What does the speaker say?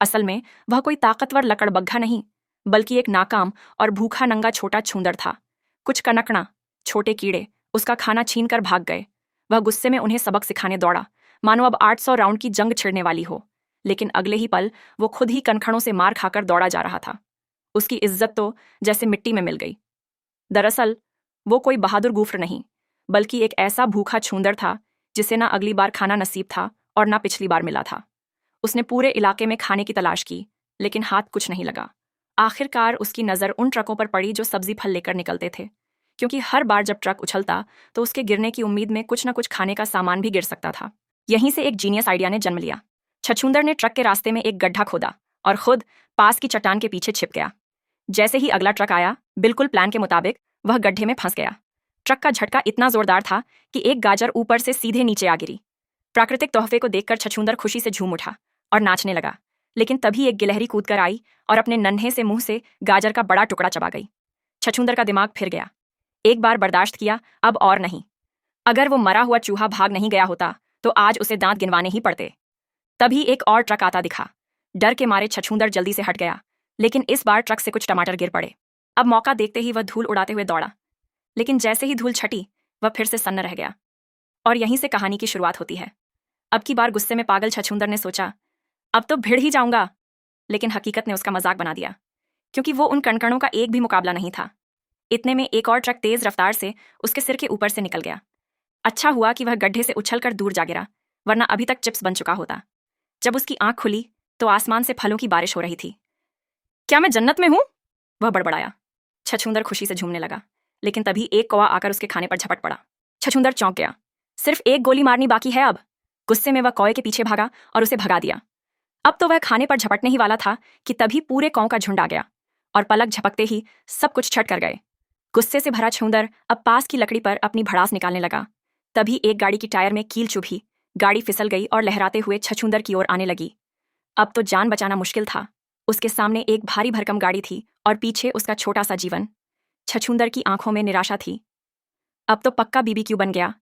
असल में वह कोई ताकतवर लकड़बग्घा नहीं, बल्कि एक नाकाम और भूखा नंगा छोटा छूंदर था। कुछ कनकना छोटे कीड़े उसका खाना छीन कर भाग गए। वह गुस्से में उन्हें सबक सिखाने दौड़ा, मानो अब 800 राउंड की जंग छिड़ने वाली हो। लेकिन अगले ही पल वो खुद ही कनखड़ों से मार खाकर दौड़ा जा रहा था। उसकी इज्जत तो जैसे मिट्टी में मिल गई। दरअसल वो कोई बहादुर गूफर नहीं, बल्कि एक ऐसा भूखा छूंदर था जिसे ना अगली बार खाना नसीब था और ना पिछली बार मिला था। उसने पूरे इलाके में खाने की तलाश की, लेकिन हाथ कुछ नहीं लगा। आखिरकार उसकी नज़र उन ट्रकों पर पड़ी जो सब्जी फल लेकर निकलते थे, क्योंकि हर बार जब ट्रक उछलता तो उसके गिरने की उम्मीद में कुछ न कुछ खाने का सामान भी गिर सकता था। यहीं से एक जीनियस आइडिया ने जन्म लिया। छछूंदर ने ट्रक के रास्ते में एक गड्ढा खोदा और खुद पास की चट्टान के पीछे छिप गया। जैसे ही अगला ट्रक आया, बिल्कुल प्लान के मुताबिक वह गड्ढे में फंस गया। ट्रक का झटका इतना जोरदार था कि एक गाजर ऊपर से सीधे नीचे आ गिरी। प्राकृतिक तोहफे को देखकर छछूंदर खुशी से झूम उठा और नाचने लगा। लेकिन तभी एक गिलहरी कूदकर आई और अपने नन्हे से मुंह से गाजर का बड़ा टुकड़ा चबा गई। छछूंदर का दिमाग फिर गया। एक बार बर्दाश्त किया, अब और नहीं। अगर वो मरा हुआ चूहा भाग नहीं गया होता तो आज उसे दांत गिनवाने ही पड़ते। तभी एक और ट्रक आता दिखा। डर के मारे छछूंदर जल्दी से हट गया, लेकिन इस बार ट्रक से कुछ टमाटर गिर पड़े। अब मौका देखते ही वह धूल उड़ाते हुए दौड़ा, लेकिन जैसे ही धूल छटी वह फिर से सन्न रह गया। और यहीं से कहानी की शुरुआत होती है। अब की बार गुस्से में पागल छछूंदर ने सोचा, अब तो भिड़ ही जाऊंगा। लेकिन हकीकत ने उसका मजाक बना दिया, क्योंकि वो उन कणकणों का एक भी मुकाबला नहीं था। इतने में एक और ट्रक तेज रफ्तार से उसके सिर के ऊपर से निकल गया। अच्छा हुआ कि वह गड्ढे से उछलकर दूर जा गिरा, वरना अभी तक चिप्स बन चुका होता। जब उसकी आंख खुली तो आसमान से फलों की बारिश हो रही थी। क्या मैं जन्नत में हूं? वह बड़बड़ाया। छछूंदर खुशी से झूमने लगा, लेकिन तभी एक कौवा आकर उसके खाने पर झपट पड़ा। छछूंदर चौंक गया। सिर्फ एक गोली मारनी बाकी है अब। गुस्से में वह कौवे के पीछे भागा और उसे भगा दिया। अब तो वह खाने पर झपटने ही वाला था कि तभी पूरे कौं का झुंड आ गया और पलक झपकते ही सब कुछ छट कर गए। गुस्से से भरा छूंदर अब पास की लकड़ी पर अपनी भड़ास निकालने लगा। तभी एक गाड़ी की टायर में कील चुभी। गाड़ी फिसल गई और लहराते हुए छछूंदर की ओर आने लगी। अब तो जान बचाना मुश्किल था। उसके सामने एक भारी भरकम गाड़ी थी और पीछे उसका छोटा सा जीवन। छछूंदर की आंखों में निराशा थी। अब तो पक्का बीबीक्यू बन गया,